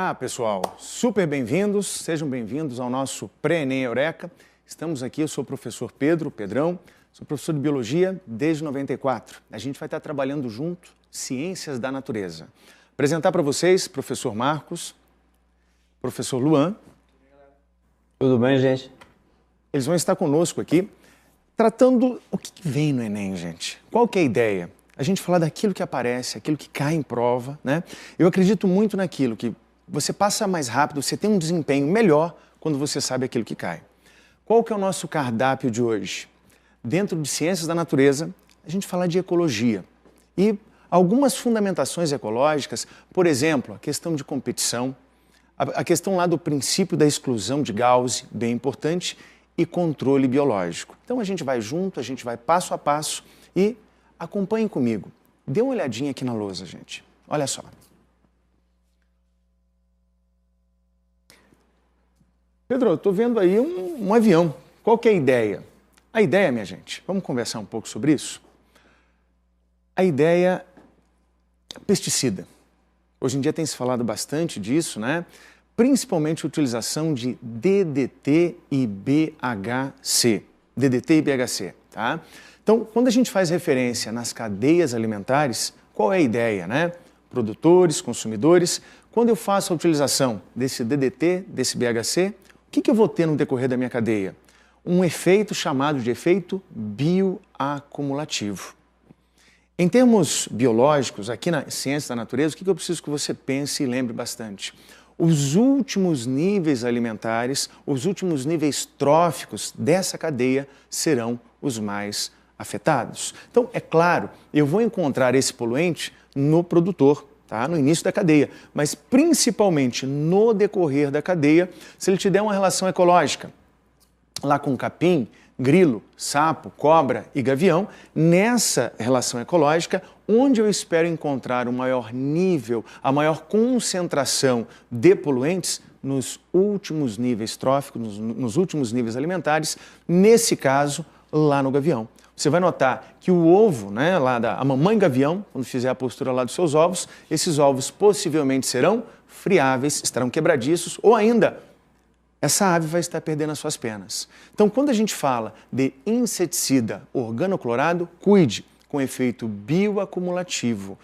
Olá, pessoal! Super bem-vindos, sejam bem-vindos ao nosso Pré-ENEM Eureka. Estamos aqui, eu sou o professor Pedrão, sou professor de Biologia desde 94. A gente vai estar trabalhando junto Ciências da Natureza. Apresentar para vocês, professor Marcos, professor Luan. Tudo bem, gente? Eles vão estar conosco aqui, tratando o que vem no Enem, gente. Qual que é a ideia? A gente falar daquilo que aparece, aquilo que cai em prova, né? Eu acredito muito naquilo, que você passa mais rápido, você tem um desempenho melhor quando você sabe aquilo que cai. Qual que é o nosso cardápio de hoje? Dentro de Ciências da Natureza, a gente fala de ecologia. E algumas fundamentações ecológicas, por exemplo, a questão de competição, a questão lá do princípio da exclusão de Gauss, bem importante, e controle biológico. Então a gente vai junto, a gente vai passo a passo e acompanhem comigo. Dê uma olhadinha aqui na lousa, gente. Olha só. Pedro, eu estou vendo aí um avião. Qual que é a ideia? A ideia, minha gente, vamos conversar um pouco sobre isso? A ideia é pesticida. Hoje em dia tem se falado bastante disso, né? Principalmente a utilização de DDT e BHC. DDT e BHC, tá? Então, quando a gente faz referência nas cadeias alimentares, qual é a ideia, né? Produtores, consumidores, quando eu faço a utilização desse DDT, desse BHC, o que eu vou ter no decorrer da minha cadeia? Um efeito chamado de efeito bioacumulativo. Em termos biológicos, aqui na Ciência da Natureza, o que eu preciso que você pense e lembre bastante? Os últimos níveis alimentares, os últimos níveis tróficos dessa cadeia serão os mais afetados. Então, é claro, eu vou encontrar esse poluente no produtor, tá? No início da cadeia, mas principalmente no decorrer da cadeia, se ele te der uma relação ecológica, lá com capim, grilo, sapo, cobra e gavião, nessa relação ecológica, onde eu espero encontrar o maior nível, a maior concentração de poluentes nos últimos níveis tróficos, nos últimos níveis alimentares, nesse caso, lá no gavião. Você vai notar que o ovo, né, a mamãe gavião, quando fizer a postura lá dos seus ovos, esses ovos possivelmente serão friáveis, estarão quebradiços, ou ainda, essa ave vai estar perdendo as suas penas. Então, quando a gente fala de inseticida organoclorado, cuide com efeito bioacumulativo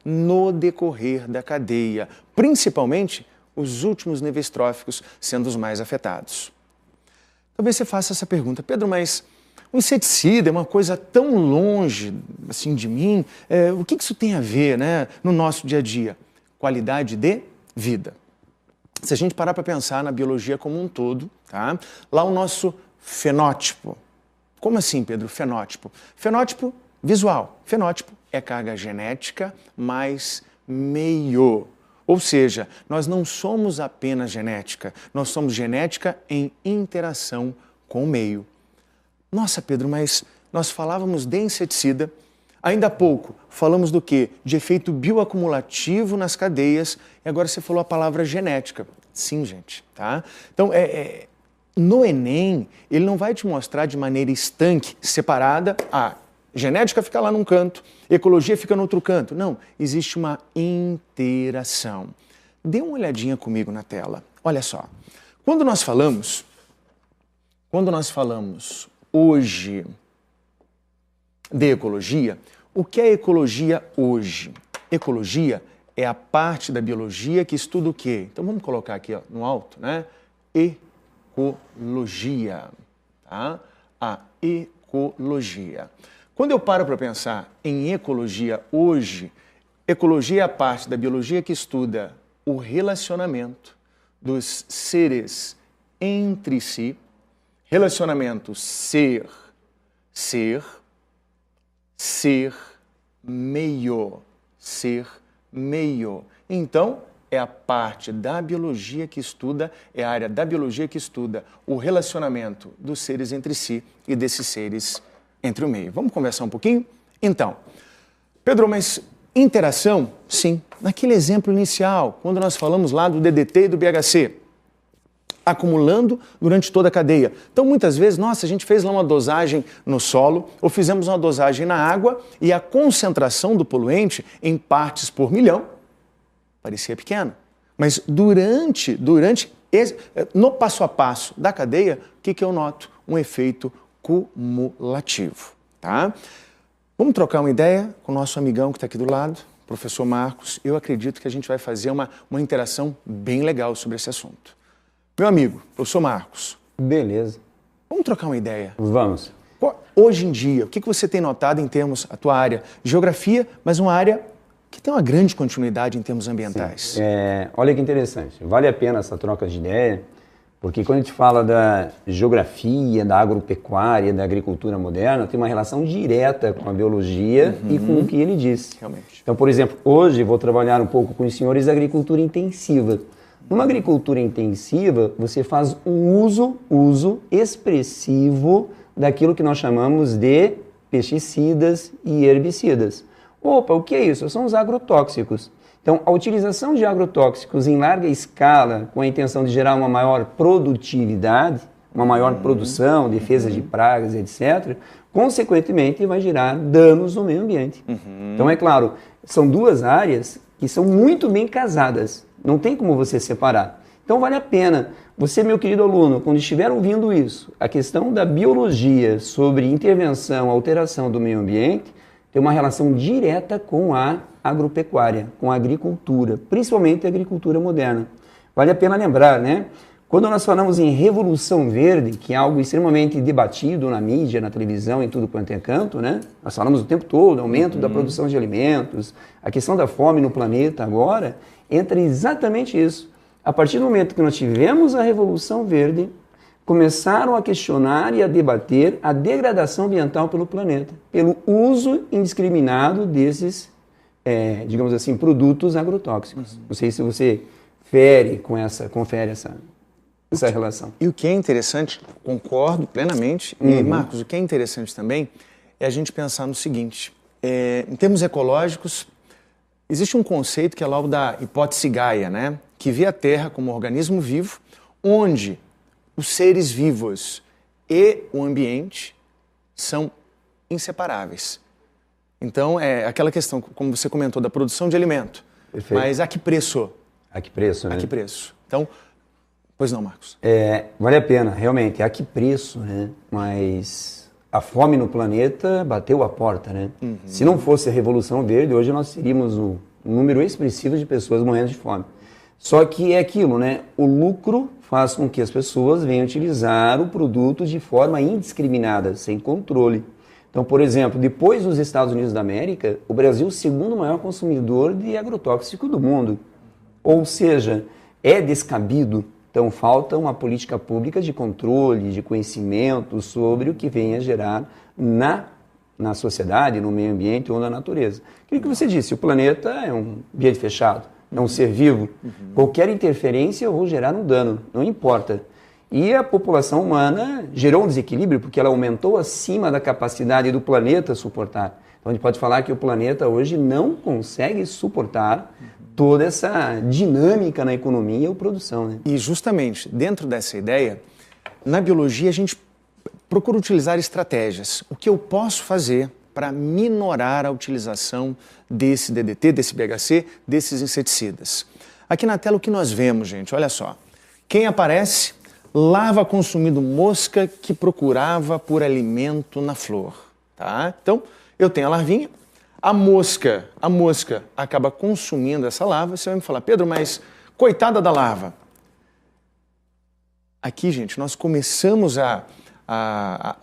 no decorrer da cadeia, principalmente os últimos níveis tróficos sendo os mais afetados. Talvez você faça essa pergunta, Pedro, mas o inseticida é uma coisa tão longe assim, de mim, o que isso tem a ver, né, no nosso dia a dia? Qualidade de vida. Se a gente parar para pensar na biologia como um todo, tá? Lá o nosso fenótipo. Como assim, Pedro, fenótipo? Fenótipo visual. Fenótipo é carga genética mais meio. Ou seja, nós não somos apenas genética, nós somos genética em interação com o meio. Nossa, Pedro, mas nós falávamos de inseticida, ainda há pouco falamos do quê? De efeito bioacumulativo nas cadeias, e agora você falou a palavra genética. Sim, gente, tá? Então, no Enem, ele não vai te mostrar de maneira estanque, separada, genética fica lá num canto, ecologia fica no outro canto. Não, existe uma interação. Dê uma olhadinha comigo na tela. Olha só, quando nós falamos hoje de ecologia, o que é ecologia hoje? Ecologia é a parte da biologia que estuda o quê? Então vamos colocar aqui ó, no alto, né? Ecologia, tá? A ecologia. Quando eu paro para pensar em ecologia hoje, ecologia é a parte da biologia que estuda o relacionamento dos seres entre si, relacionamento ser, meio. Então, é a parte da biologia que estuda, é a área da biologia que estuda o relacionamento dos seres entre si e desses seres entre o meio. Vamos conversar um pouquinho? Então, Pedro, mas interação? Sim. Naquele exemplo inicial, quando nós falamos lá do DDT e do BHC, acumulando durante toda a cadeia. Então, muitas vezes, nossa, a gente fez lá uma dosagem no solo ou fizemos uma dosagem na água e a concentração do poluente em partes por milhão parecia pequeno. Mas no passo a passo da cadeia, o que eu noto? Um efeito cumulativo. Tá? Vamos trocar uma ideia com o nosso amigão que está aqui do lado, professor Marcos. Eu acredito que a gente vai fazer uma interação bem legal sobre esse assunto. Meu amigo, professor Marcos. Beleza. Vamos trocar uma ideia? Vamos. Hoje em dia, o que você tem notado em termos, a tua área, geografia, mas uma área que tem uma grande continuidade em termos ambientais? Olha que interessante. Vale a pena essa troca de ideia, porque quando a gente fala da geografia, da agropecuária, da agricultura moderna, tem uma relação direta com a biologia e com o que ele disse. Realmente. Então, por exemplo, hoje vou trabalhar um pouco com os senhores da agricultura intensiva. Numa agricultura intensiva, você faz um uso expressivo daquilo que nós chamamos de pesticidas e herbicidas. Opa, o que é isso? São os agrotóxicos. Então, a utilização de agrotóxicos em larga escala, com a intenção de gerar uma maior produtividade, uma maior produção, defesa de pragas, etc., consequentemente vai gerar danos no meio ambiente. Então, é claro, são duas áreas que são muito bem casadas. Não tem como você separar. Então, vale a pena. Você, meu querido aluno, quando estiver ouvindo isso, a questão da biologia sobre intervenção, alteração do meio ambiente, tem uma relação direta com a agropecuária, com a agricultura, principalmente a agricultura moderna. Vale a pena lembrar, né? Quando nós falamos em Revolução Verde, que é algo extremamente debatido na mídia, na televisão, em tudo quanto é canto, né? Nós falamos o tempo todo, aumento da produção de alimentos, a questão da fome no planeta agora, entra exatamente isso. A partir do momento que nós tivemos a Revolução Verde, começaram a questionar e a debater a degradação ambiental pelo planeta, pelo uso indiscriminado desses, digamos assim, produtos agrotóxicos. Não sei se você confere essa relação. E o que é interessante, concordo plenamente, e Marcos, o que é interessante também é a gente pensar no seguinte, em termos ecológicos, existe um conceito que é lá o da hipótese Gaia, né? Que vê a Terra como um organismo vivo, onde os seres vivos e o ambiente são inseparáveis. Então, é aquela questão, como você comentou, da produção de alimento. Perfeito. Mas a que preço? A que preço, né? A que preço? Então, pois não, Marcos? Vale a pena, realmente. A que preço, né? Mas a fome no planeta bateu a porta, né? Se não fosse a Revolução Verde, hoje nós teríamos um número expressivo de pessoas morrendo de fome. Só que é aquilo, né? O lucro faz com que as pessoas venham utilizar o produto de forma indiscriminada, sem controle. Então, por exemplo, depois dos Estados Unidos da América, o Brasil é o segundo maior consumidor de agrotóxico do mundo. Ou seja, é descabido. Então, falta uma política pública de controle, de conhecimento sobre o que vem a gerar na sociedade, no meio ambiente ou na natureza. Aquilo que você disse, o planeta é um ambiente fechado. É um ser vivo. Qualquer interferência eu vou gerar um dano, não importa. E a população humana gerou um desequilíbrio porque ela aumentou acima da capacidade do planeta suportar. Então a gente pode falar que o planeta hoje não consegue suportar toda essa dinâmica na economia ou produção, né? E justamente dentro dessa ideia, na biologia a gente procura utilizar estratégias. O que eu posso fazer para minorar a utilização desse DDT, desse BHC, desses inseticidas. Aqui na tela o que nós vemos, gente, olha só. Quem aparece? Larva consumindo mosca que procurava por alimento na flor. Tá? Então, eu tenho a larvinha, a mosca acaba consumindo essa larva. Você vai me falar, Pedro, mas coitada da larva. Aqui, gente, nós começamos a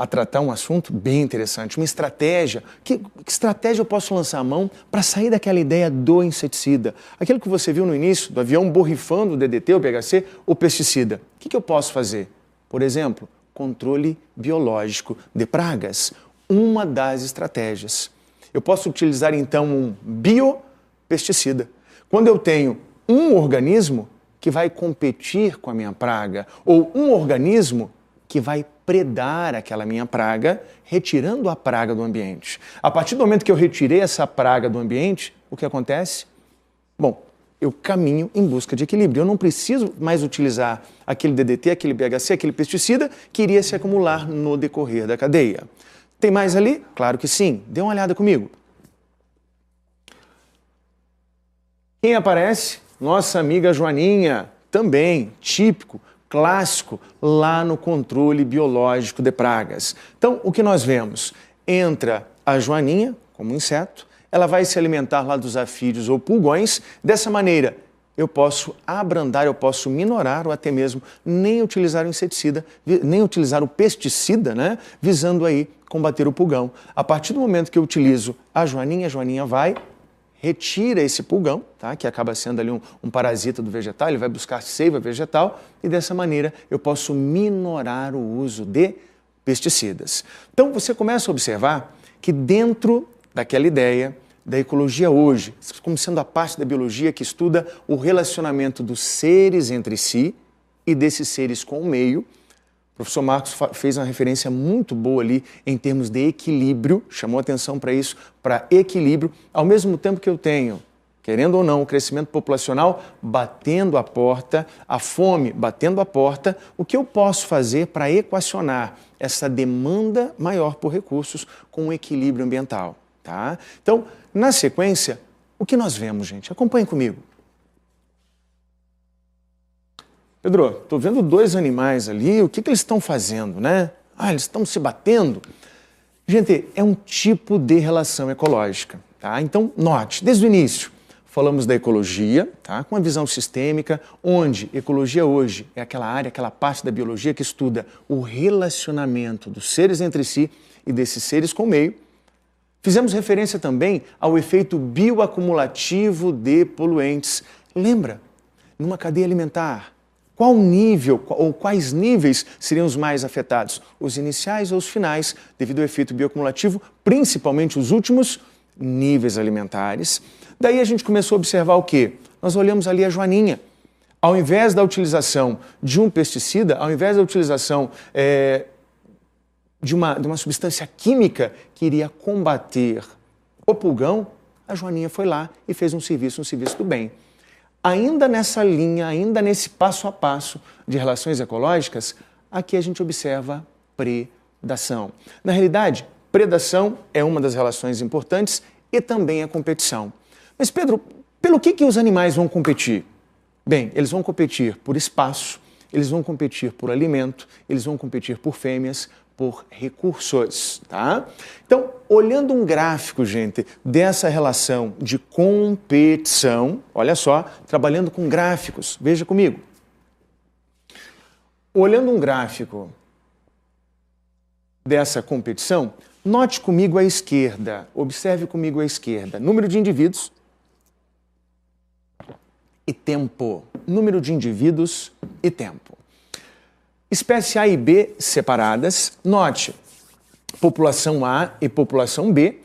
tratar um assunto bem interessante, uma estratégia. Que estratégia eu posso lançar a mão para sair daquela ideia do inseticida? Aquilo que você viu no início, do avião borrifando o DDT, o BHC, o pesticida. O que eu posso fazer? Por exemplo, controle biológico de pragas. Uma das estratégias. Eu posso utilizar, então, um biopesticida. Quando eu tenho um organismo que vai competir com a minha praga, ou um organismo que vai predar aquela minha praga, retirando a praga do ambiente. A partir do momento que eu retirei essa praga do ambiente, o que acontece? Bom, eu caminho em busca de equilíbrio. Eu não preciso mais utilizar aquele DDT, aquele BHC, aquele pesticida que iria se acumular no decorrer da cadeia. Tem mais ali? Claro que sim. Dê uma olhada comigo. Quem aparece? Nossa amiga Joaninha, também típico, clássico, lá no controle biológico de pragas. Então, o que nós vemos? Entra a Joaninha, como inseto, ela vai se alimentar lá dos afídeos ou pulgões. Dessa maneira, eu posso abrandar, eu posso minorar ou até mesmo nem utilizar o inseticida, nem utilizar o pesticida, né? Visando aí combater o pulgão. A partir do momento que eu utilizo a Joaninha vai, retira esse pulgão, tá? Que acaba sendo ali um parasita do vegetal, ele vai buscar seiva vegetal e dessa maneira eu posso minorar o uso de pesticidas. Então você começa a observar que dentro daquela ideia da ecologia hoje, como sendo a parte da biologia que estuda o relacionamento dos seres entre si e desses seres com o meio, o professor Marcos fez uma referência muito boa ali em termos de equilíbrio, chamou atenção para isso, para equilíbrio, ao mesmo tempo que eu tenho, querendo ou não, o crescimento populacional batendo a porta, a fome batendo a porta, o que eu posso fazer para equacionar essa demanda maior por recursos com o equilíbrio ambiental, tá? Então, na sequência, o que nós vemos, gente? Acompanhe comigo. Pedro, estou vendo dois animais ali, o que eles estão fazendo, né? Ah, eles estão se batendo. Gente, é um tipo de relação ecológica, tá? Então, note, desde o início, falamos da ecologia, tá? Com uma visão sistêmica, onde ecologia hoje é aquela área, aquela parte da biologia que estuda o relacionamento dos seres entre si e desses seres com o meio. Fizemos referência também ao efeito bioacumulativo de poluentes. Lembra? Numa cadeia alimentar, qual nível ou quais níveis seriam os mais afetados? Os iniciais ou os finais, devido ao efeito bioacumulativo, principalmente os últimos níveis alimentares. Daí a gente começou a observar o quê? Nós olhamos ali a Joaninha. Ao invés da utilização de um pesticida, ao invés da utilização de uma substância química que iria combater o pulgão, a Joaninha foi lá e fez um serviço do bem. Ainda nessa linha, ainda nesse passo a passo de relações ecológicas, aqui a gente observa predação. Na realidade, predação é uma das relações importantes e também a competição. Mas, Pedro, pelo que os animais vão competir? Bem, eles vão competir por espaço, eles vão competir por alimento, eles vão competir por fêmeas, por recursos, tá? Então, olhando um gráfico, gente, dessa relação de competição, olha só, trabalhando com gráficos, veja comigo. Olhando um gráfico dessa competição, note comigo à esquerda, observe comigo à esquerda, número de indivíduos e tempo. Número de indivíduos e tempo. Espécie A e B separadas, note, população A e população B,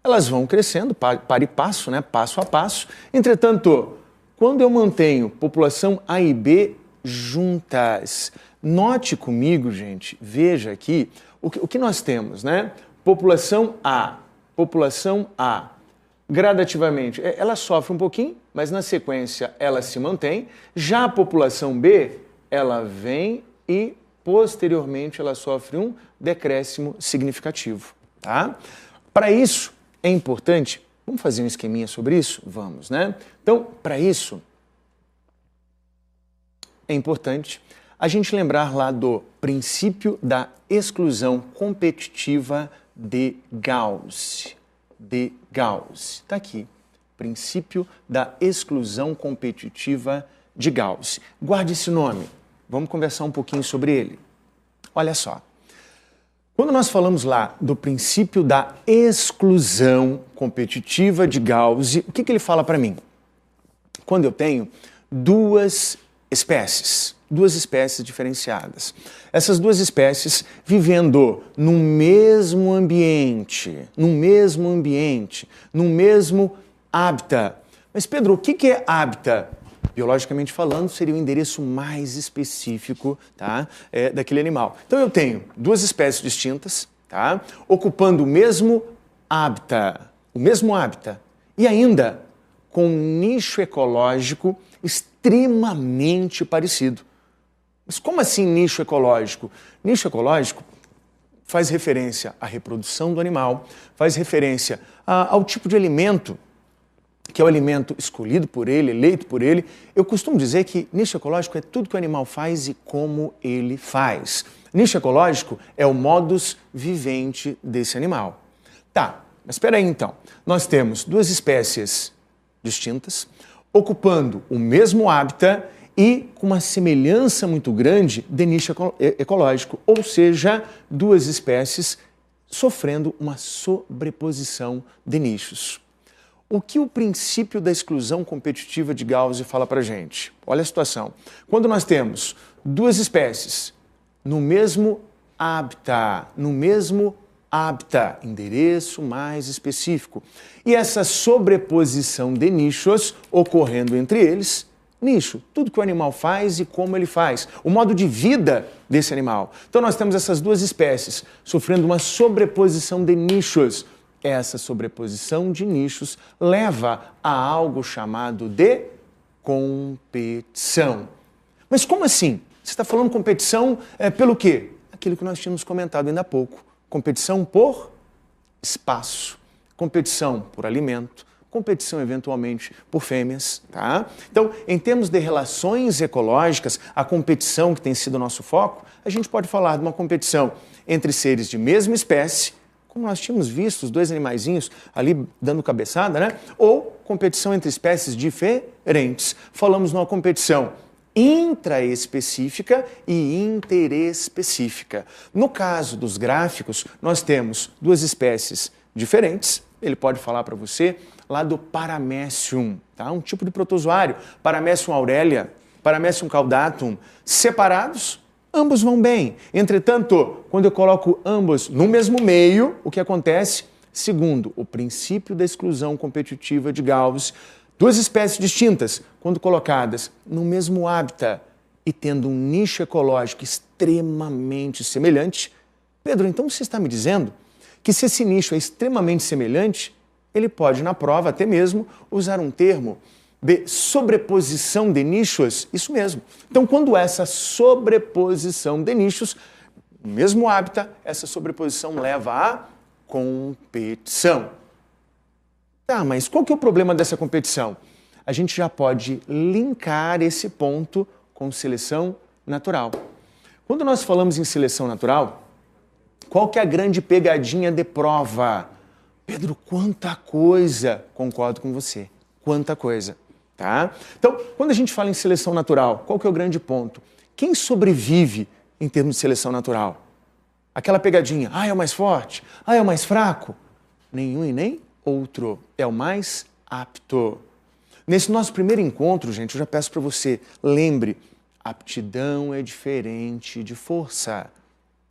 elas vão crescendo para e passo, né? Passo a passo. Entretanto, quando eu mantenho população A e B juntas, note comigo, gente, veja aqui o que nós temos, né? População A, gradativamente, ela sofre um pouquinho, mas na sequência ela se mantém. Já a população B, ela vem e posteriormente ela sofre um decréscimo significativo, tá? Para isso é importante, vamos fazer um esqueminha sobre isso? Vamos, né? Então, para isso é importante a gente lembrar lá do princípio da exclusão competitiva de Gauss. Está aqui, princípio da exclusão competitiva de Gauss. Guarde esse nome. Vamos conversar um pouquinho sobre ele. Olha só. Quando nós falamos lá do princípio da exclusão competitiva de Gauss, o que ele fala para mim? Quando eu tenho duas espécies diferenciadas. Essas duas espécies vivendo num mesmo ambiente, num mesmo hábitat. Mas, Pedro, o que é hábitat? Biologicamente falando, seria o endereço mais específico, tá, daquele animal. Então eu tenho duas espécies distintas, tá, ocupando o mesmo hábitat, e ainda com um nicho ecológico extremamente parecido. Mas como assim nicho ecológico? Nicho ecológico faz referência à reprodução do animal, faz referência ao tipo de alimento que é o alimento escolhido por ele, eleito por ele, eu costumo dizer que nicho ecológico é tudo que o animal faz e como ele faz. Nicho ecológico é o modus vivendi desse animal. Tá, mas espera aí então. Nós temos duas espécies distintas, ocupando o mesmo hábitat e com uma semelhança muito grande de nicho ecológico, ou seja, duas espécies sofrendo uma sobreposição de nichos. O que o princípio da exclusão competitiva de Gauss fala para a gente? Olha a situação. Quando nós temos duas espécies no mesmo hábitat, endereço mais específico, e essa sobreposição de nichos ocorrendo entre eles, nicho, tudo que o animal faz e como ele faz, o modo de vida desse animal. Então nós temos essas duas espécies sofrendo uma sobreposição de nichos. Essa sobreposição de nichos leva a algo chamado de competição. Mas como assim? Você está falando competição pelo quê? Aquilo que nós tínhamos comentado ainda há pouco. Competição por espaço, competição por alimento, competição eventualmente por fêmeas, tá? Então, em termos de relações ecológicas, a competição que tem sido o nosso foco, a gente pode falar de uma competição entre seres de mesma espécie, como nós tínhamos visto, os dois animaizinhos ali dando cabeçada, né? Ou competição entre espécies diferentes. Falamos numa competição intraespecífica e interespecífica. No caso dos gráficos, nós temos duas espécies diferentes. Ele pode falar para você lá do Paramecium, tá? Um tipo de protozoário, Paramecium aurelia, Paramecium caudatum, separados, ambos vão bem. Entretanto, quando eu coloco ambos no mesmo meio, o que acontece? Segundo o princípio da exclusão competitiva de Gauss, duas espécies distintas, quando colocadas no mesmo hábitat e tendo um nicho ecológico extremamente semelhante, Pedro, então você está me dizendo que se esse nicho é extremamente semelhante, ele pode, na prova, até mesmo usar um termo de sobreposição de nichos? Isso mesmo. Então, quando essa sobreposição de nichos, no mesmo hábitat, essa sobreposição leva à competição. Tá, mas qual que é o problema dessa competição? A gente já pode linkar esse ponto com seleção natural. Quando nós falamos em seleção natural, qual que é a grande pegadinha de prova? Pedro, quanta coisa! Concordo com você, quanta coisa, tá? Então, quando a gente fala em seleção natural, qual que é o grande ponto? Quem sobrevive em termos de seleção natural? Aquela pegadinha, é o mais forte, é o mais fraco? Nenhum e nem outro, é o mais apto. Nesse nosso primeiro encontro, gente, eu já peço para você, lembre, aptidão é diferente de força.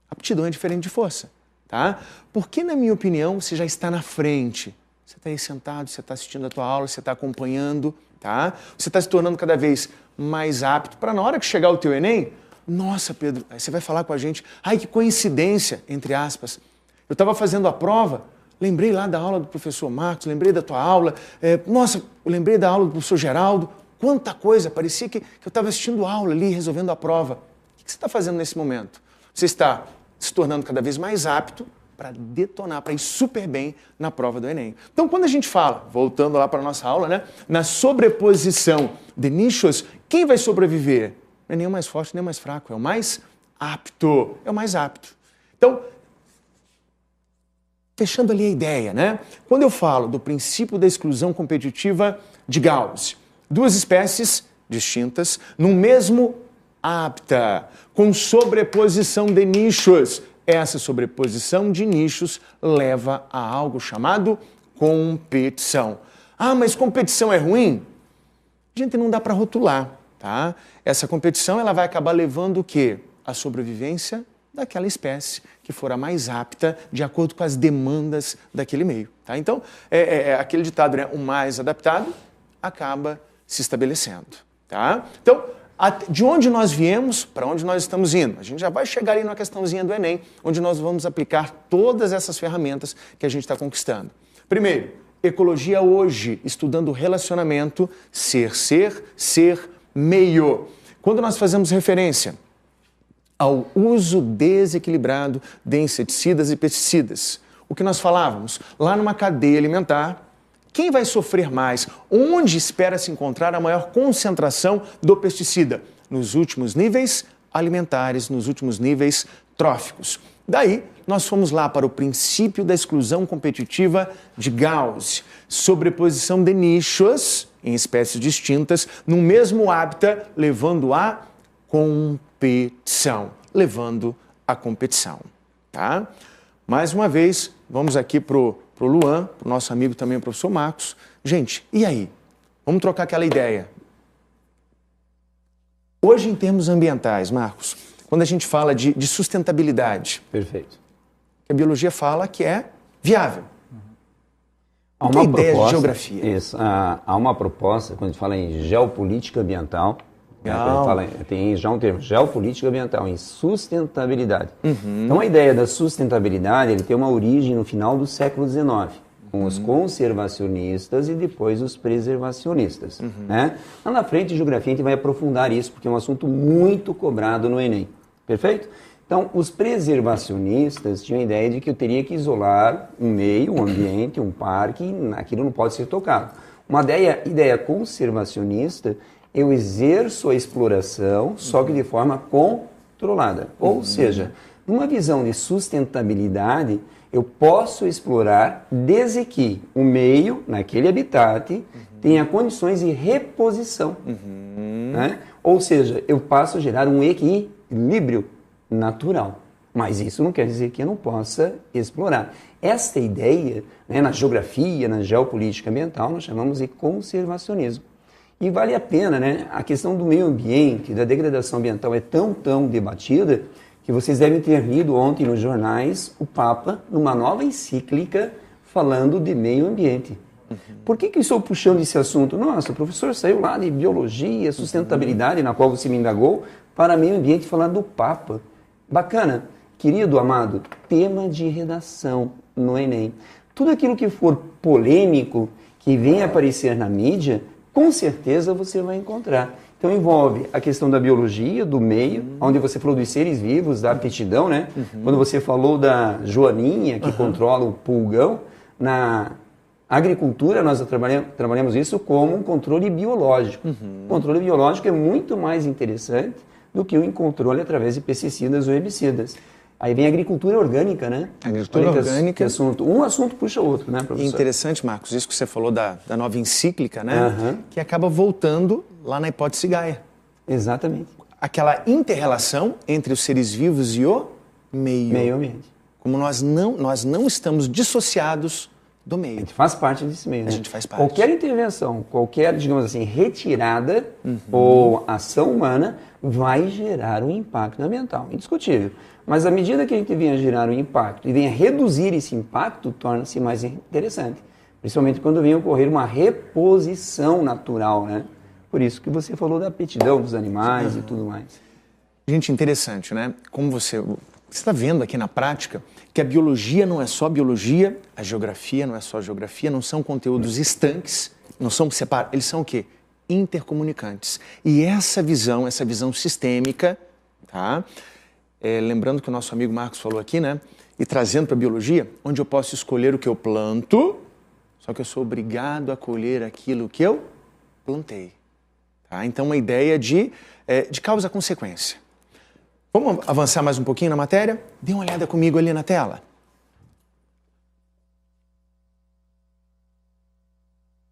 Aptidão é diferente de força, tá? Porque, na minha opinião, você já está na frente. Você está aí sentado, você está assistindo a tua aula, você está acompanhando, tá? Você está se tornando cada vez mais apto para, na hora que chegar o teu Enem, nossa, Pedro, aí você vai falar com a gente, que coincidência, entre aspas. Eu estava fazendo a prova, lembrei lá da aula do professor Marcos, lembrei da tua aula, nossa, eu lembrei da aula do professor Geraldo, quanta coisa, parecia que eu estava assistindo aula ali, resolvendo a prova. O que você está fazendo nesse momento? Você está se tornando cada vez mais apto para detonar, para ir super bem na prova do Enem. Então, quando a gente fala, voltando lá para a nossa aula, né, na sobreposição de nichos, quem vai sobreviver? Não é nem o mais forte, nem o mais fraco, é o mais apto. É o mais apto. Então, fechando ali a ideia, né? Quando eu falo do princípio da exclusão competitiva de Gauss, duas espécies distintas, no mesmo hábitat, com sobreposição de nichos. Essa sobreposição de nichos leva a algo chamado competição. Mas competição é ruim? Gente, não dá para rotular, tá? Essa competição ela vai acabar levando o quê? A sobrevivência daquela espécie que for a mais apta de acordo com as demandas daquele meio, tá? Então, aquele ditado, né? O mais adaptado acaba se estabelecendo, tá? Então, de onde nós viemos, para onde nós estamos indo? A gente já vai chegar aí na questãozinha do Enem, onde nós vamos aplicar todas essas ferramentas que a gente está conquistando. Primeiro, ecologia hoje, estudando relacionamento ser, meio. Quando nós fazemos referência ao uso desequilibrado de inseticidas e pesticidas, o que nós falávamos? Lá numa cadeia alimentar, Quem vai sofrer mais? Onde espera-se encontrar a maior concentração do pesticida? Nos últimos níveis alimentares, nos últimos níveis tróficos. Daí, nós fomos lá para o princípio da exclusão competitiva de Gauss, sobreposição de nichos em espécies distintas no mesmo hábitat, levando à competição. Tá? Mais uma vez, vamos aqui pro Luan, pro nosso amigo também, o professor Marcos. Gente, e aí? Vamos trocar aquela ideia. Hoje, em termos ambientais, Marcos, quando a gente fala de sustentabilidade, Perfeito. a biologia fala que é viável. Há uma uma ideia proposta, de geografia. Isso, há uma proposta, quando a gente fala em geopolítica ambiental, né, quando a gente fala, tem já um termo, geopolítica ambiental, em sustentabilidade. Então, a ideia da sustentabilidade ele tem uma origem no final do século XIX, com os conservacionistas e depois os preservacionistas. Né? Lá na frente, em geografia, a gente vai aprofundar isso, porque é um assunto muito cobrado no Enem. Perfeito? Então, os preservacionistas tinham a ideia de que eu teria que isolar um meio, um ambiente, um parque, e aquilo não pode ser tocado. Uma ideia conservacionista, eu exerço a exploração, só que de forma controlada. Ou seja, numa visão de sustentabilidade, eu posso explorar desde que o meio, naquele habitat, tenha condições de reposição. Né? Ou seja, eu passo a gerar um equilíbrio natural. Mas isso não quer dizer que eu não possa explorar. Esta ideia, né, na geografia, na geopolítica ambiental, nós chamamos de conservacionismo. E vale a pena, né? A questão do meio ambiente, da degradação ambiental é tão debatida que vocês devem ter lido ontem nos jornais o Papa, numa nova encíclica, falando de meio ambiente. Por que estou puxando esse assunto? Nossa, o professor saiu lá de biologia, sustentabilidade, na qual você me indagou, para meio ambiente, falando do Papa. Bacana. Querido, amado, tema de redação no Enem. Tudo aquilo que for polêmico, que venha aparecer na mídia, com certeza você vai encontrar. Então envolve a questão da biologia, do meio, onde você falou dos seres vivos, da aptidão, né? Quando você falou da joaninha, que controla o pulgão, na agricultura nós trabalhamos isso como um controle biológico. O controle biológico é muito mais interessante do que o controle através de pesticidas ou herbicidas. Aí vem a agricultura orgânica, né? Agricultura orgânica. Que assunto, um assunto puxa o outro, né, professor? Interessante, Marcos, isso que você falou da nova encíclica, né? Que acaba voltando lá na hipótese Gaia. Exatamente. Aquela inter-relação entre os seres vivos e o meio ambiente. Como nós não estamos dissociados do meio. A gente faz parte desse meio, né? A gente faz parte. Qualquer intervenção, qualquer, digamos assim, retirada ou ação humana vai gerar um impacto ambiental, indiscutível. Mas à medida que a gente venha gerar um impacto e venha reduzir esse impacto, torna-se mais interessante. Principalmente quando venha ocorrer uma reposição natural, né? Por isso que você falou da aptidão dos animais e tudo mais. Gente, interessante, né? Como você está vendo aqui na prática que a biologia não é só biologia, a geografia não é só geografia, não são conteúdos estanques, não são separados, eles são o quê? Intercomunicantes. E essa visão sistêmica, tá? Lembrando que o nosso amigo Marcos falou aqui, né? E trazendo para a biologia, onde eu posso escolher o que eu planto, só que eu sou obrigado a colher aquilo que eu plantei. Tá? Então, uma ideia de causa-consequência. Vamos avançar mais um pouquinho na matéria? Dê uma olhada comigo ali na tela.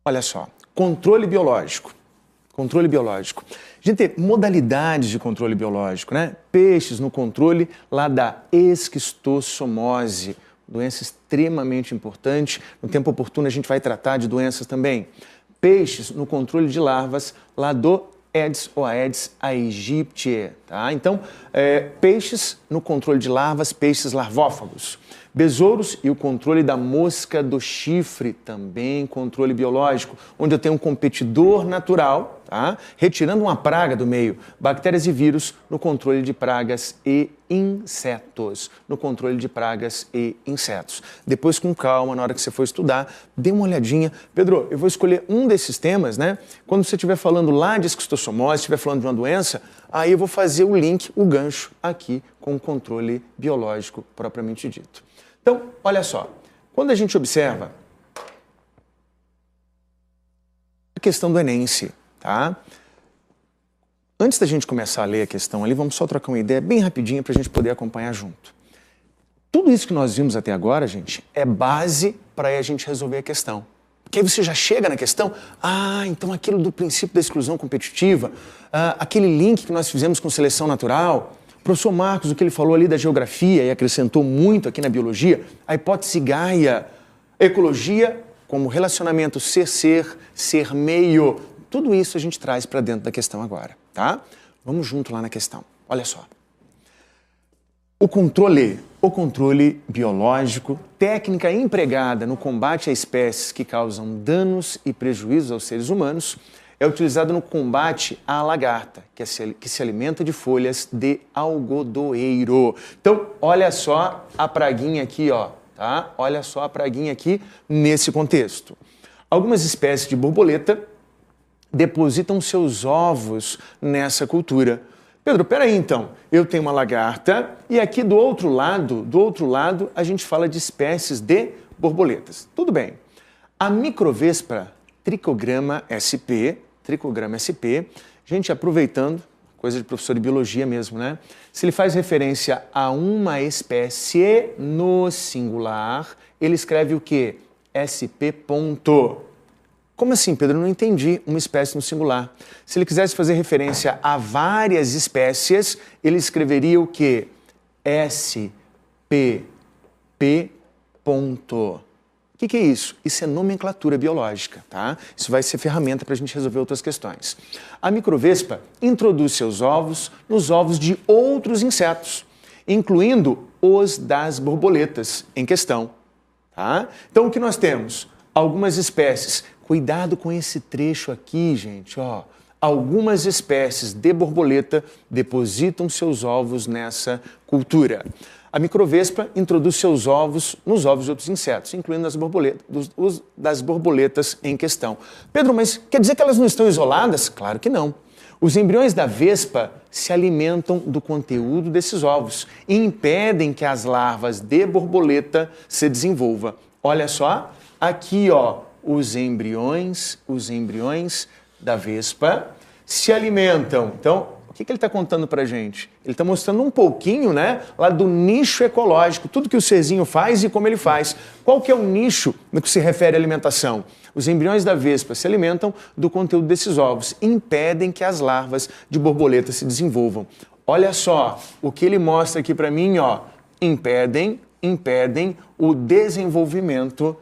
Olha só, controle biológico. Controle biológico. A gente tem modalidades de controle biológico, né? Peixes no controle lá da esquistossomose, doença extremamente importante. No tempo oportuno a gente vai tratar de doenças também. Peixes no controle de larvas lá do Aedes ou Aedes aegyptiae, tá? Então, peixes no controle de larvas, peixes larvófagos. Besouros e o controle da mosca do chifre, também controle biológico, onde eu tenho um competidor natural, tá? Retirando uma praga do meio, bactérias e vírus no controle de pragas e insetos, no controle de pragas e insetos. Depois, com calma, na hora que você for estudar, dê uma olhadinha. Pedro, eu vou escolher um desses temas, né? Quando você estiver falando lá de esquistossomose, estiver falando de uma doença, aí eu vou fazer o link, o gancho aqui com o controle biológico propriamente dito. Então, olha só, quando a gente observa questão do Enem em si, tá? Antes da gente começar a ler a questão ali, vamos só trocar uma ideia bem rapidinha para a gente poder acompanhar junto. Tudo isso que nós vimos até agora, gente, é base para a gente resolver a questão. Porque aí você já chega na questão, então aquilo do princípio da exclusão competitiva, aquele link que nós fizemos com seleção natural, o professor Marcos, o que ele falou ali da geografia e acrescentou muito aqui na biologia, a hipótese Gaia, ecologia como relacionamento ser-ser, ser-meio, tudo isso a gente traz para dentro da questão agora, tá? Vamos junto lá na questão, olha só. O controle biológico, técnica empregada no combate a espécies que causam danos e prejuízos aos seres humanos, é utilizado no combate à lagarta, que se alimenta de folhas de algodoeiro. Então, olha só a praguinha aqui, ó, tá? Olha só a praguinha aqui nesse contexto. Algumas espécies de borboleta depositam seus ovos nessa cultura. Pedro, peraí então, eu tenho uma lagarta e aqui do outro lado a gente fala de espécies de borboletas. Tudo bem. A microvespa Trichogramma sp, gente, aproveitando, coisa de professor de biologia mesmo, né? Se ele faz referência a uma espécie no singular, ele escreve o quê? Sp ponto. Como assim, Pedro? Eu não entendi uma espécie no singular. Se ele quisesse fazer referência a várias espécies, ele escreveria o quê? SPP ponto. O que é isso? Isso é nomenclatura biológica, tá? Isso vai ser ferramenta para a gente resolver outras questões. A microvespa introduz seus ovos nos ovos de outros insetos, incluindo os das borboletas em questão, tá? Então, o que nós temos? Algumas espécies. Cuidado com esse trecho aqui, gente, ó. Algumas espécies de borboleta depositam seus ovos nessa cultura. A microvespa introduz seus ovos nos ovos de outros insetos, incluindo das borboletas em questão. Pedro, mas quer dizer que elas não estão isoladas? Claro que não. Os embriões da vespa se alimentam do conteúdo desses ovos e impedem que as larvas de borboleta se desenvolvam. Olha só, aqui, ó. Os embriões da vespa se alimentam. Então, o que ele está contando para a gente? Ele está mostrando um pouquinho, né, lá do nicho ecológico, tudo que o serzinho faz e como ele faz. Qual que é o nicho no que se refere à alimentação? Os embriões da vespa se alimentam do conteúdo desses ovos, impedem que as larvas de borboleta se desenvolvam. Olha só, o que ele mostra aqui para mim, ó, impedem o desenvolvimento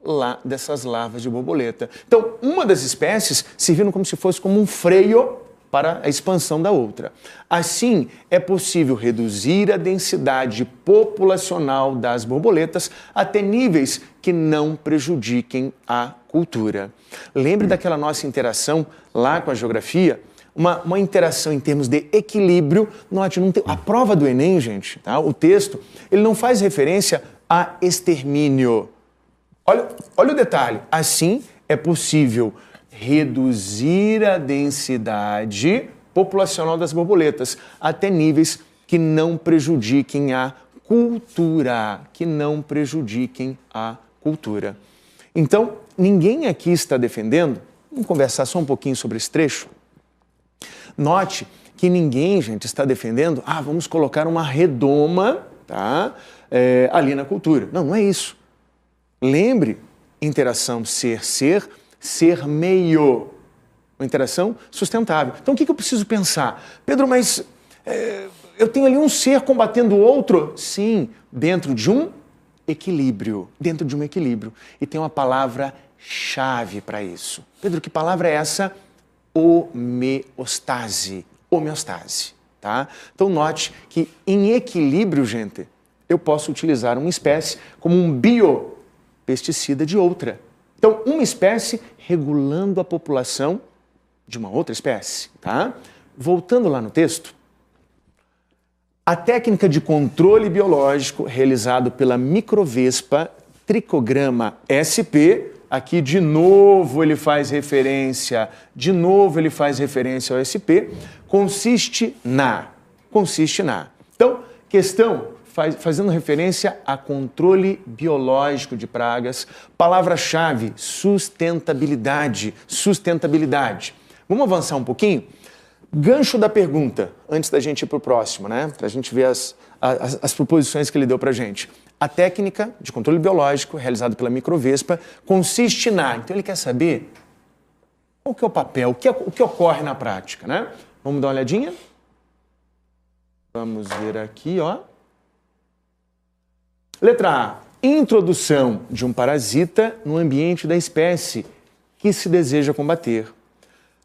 lá dessas larvas de borboleta. Então, uma das espécies servindo como se fosse como um freio para a expansão da outra. Assim, é possível reduzir a densidade populacional das borboletas até níveis que não prejudiquem a cultura. Lembre daquela nossa interação lá com a geografia? Uma interação em termos de equilíbrio. Note, não tem, a prova do Enem, gente, tá? O texto, ele não faz referência a extermínio. Olha o detalhe. Assim, é possível reduzir a densidade populacional das borboletas até níveis que não prejudiquem a cultura. Então, ninguém aqui está defendendo, vamos conversar só um pouquinho sobre esse trecho. Note que ninguém, gente, está defendendo, vamos colocar uma redoma, tá, ali na cultura. Não é isso. Lembre, interação ser-ser, ser-meio. Uma interação sustentável. Então, o que eu preciso pensar? Pedro, mas eu tenho ali um ser combatendo o outro? Sim, dentro de um equilíbrio. E tem uma palavra-chave para isso. Pedro, que palavra é essa? Homeostase. Tá? Então, note que em equilíbrio, gente, eu posso utilizar uma espécie como um biopesticida de outra. Então, uma espécie regulando a população de uma outra espécie, tá? Voltando lá no texto, a técnica de controle biológico realizado pela microvespa Trichogramma sp, aqui de novo ele faz referência ao SP, consiste na. Então, questão fazendo referência a controle biológico de pragas. Palavra-chave, sustentabilidade. Sustentabilidade. Vamos avançar um pouquinho? Gancho da pergunta, antes da gente ir para o próximo, né? Para a gente ver as proposições que ele deu para a gente. A técnica de controle biológico realizada pela microvespa consiste na... Então ele quer saber qual que é o papel, o que ocorre na prática, né? Vamos dar uma olhadinha? Vamos ver aqui, ó. Letra A. Introdução de um parasita no ambiente da espécie que se deseja combater.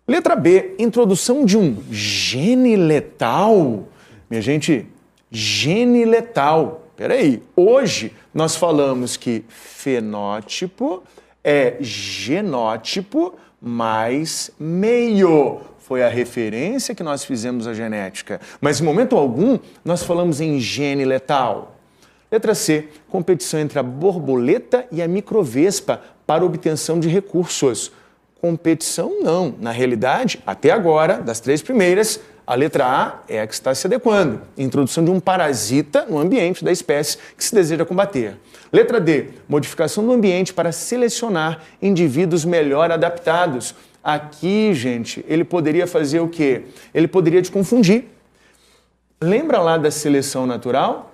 Letra B. Introdução de um gene letal. Minha gente, gene letal. Peraí, hoje nós falamos que fenótipo é genótipo mais meio. Foi a referência que nós fizemos à genética. Mas em momento algum nós falamos em gene letal. Letra C. Competição entre a borboleta e a microvespa para obtenção de recursos. Competição não. Na realidade, até agora, das três primeiras, a letra A é a que está se adequando. Introdução de um parasita no ambiente da espécie que se deseja combater. Letra D. Modificação do ambiente para selecionar indivíduos melhor adaptados. Aqui, gente, ele poderia fazer o quê? Ele poderia te confundir. Lembra lá da seleção natural?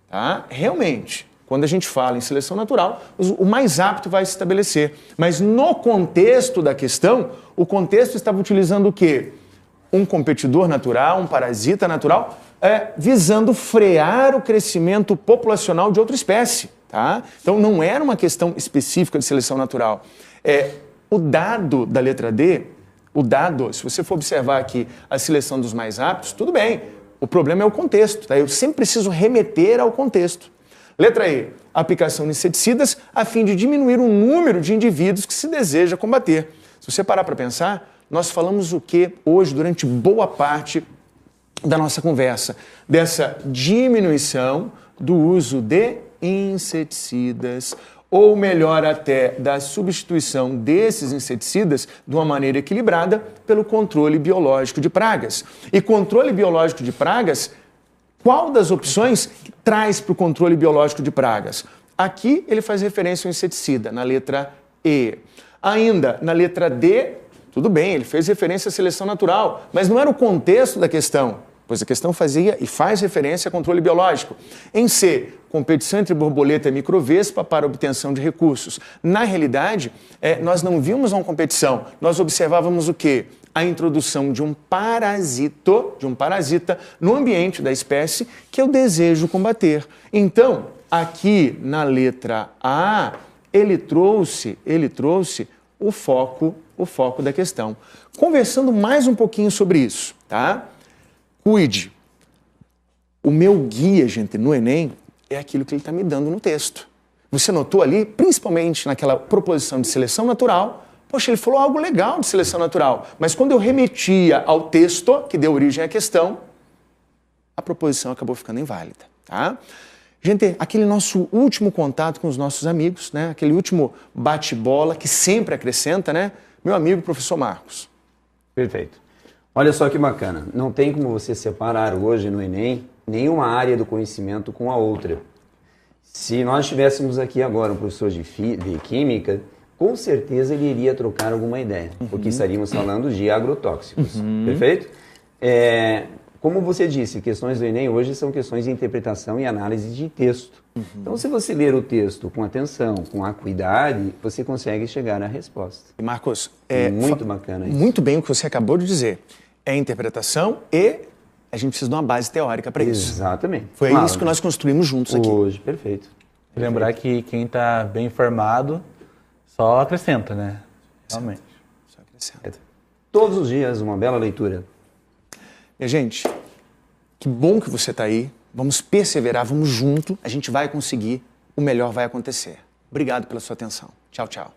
Tá? Realmente, quando a gente fala em seleção natural, o mais apto vai se estabelecer. Mas no contexto da questão, o contexto estava utilizando o quê? Um competidor natural, um parasita natural, visando frear o crescimento populacional de outra espécie. Tá? Então não era uma questão específica de seleção natural. O dado da letra D, se você for observar aqui a seleção dos mais aptos, tudo bem. O problema é o contexto. Tá? Eu sempre preciso remeter ao contexto. Letra E, aplicação de inseticidas a fim de diminuir o número de indivíduos que se deseja combater. Se você parar para pensar, nós falamos o que hoje, durante boa parte da nossa conversa? Dessa diminuição do uso de inseticidas, ou melhor até, da substituição desses inseticidas de uma maneira equilibrada pelo controle biológico de pragas. E controle biológico de pragas, qual das opções traz para o controle biológico de pragas? Aqui ele faz referência ao inseticida, na letra E. Ainda, na letra D, tudo bem, ele fez referência à seleção natural, mas não era o contexto da questão, pois a questão fazia e faz referência a controle biológico. Em C, competição entre borboleta e microvespa para obtenção de recursos. Na realidade, nós não vimos uma competição, nós observávamos o quê? A introdução de um parasita no ambiente da espécie que eu desejo combater. Então, aqui na letra A, ele trouxe o foco da questão. Conversando mais um pouquinho sobre isso, tá? Cuide. O meu guia, gente, no Enem é aquilo que ele está me dando no texto. Você notou ali, principalmente naquela proposição de seleção natural, poxa, ele falou algo legal de seleção natural, mas quando eu remetia ao texto que deu origem à questão, a proposição acabou ficando inválida, tá? Gente, aquele nosso último contato com os nossos amigos, né? Aquele último bate-bola que sempre acrescenta, né? Meu amigo, professor Marcos. Perfeito. Olha só que bacana. Não tem como você separar hoje no Enem nenhuma área do conhecimento com a outra. Se nós tivéssemos aqui agora um professor de Química, com certeza ele iria trocar alguma ideia, porque estaríamos falando de agrotóxicos. Perfeito? Como você disse, questões do Enem hoje são questões de interpretação e análise de texto. Então, se você ler o texto com atenção, com acuidade, você consegue chegar à resposta. E Marcos, muito bacana isso. Muito bem o que você acabou de dizer. É interpretação e a gente precisa de uma base teórica para isso. Exatamente. Foi isso que nós construímos juntos aqui. Hoje, perfeito. Lembrar que quem está bem informado só acrescenta, né? Realmente. Só acrescenta. Todos os dias, uma bela leitura. Minha gente, que bom que você está aí. Vamos perseverar, vamos junto. A gente vai conseguir. O melhor vai acontecer. Obrigado pela sua atenção. Tchau, tchau.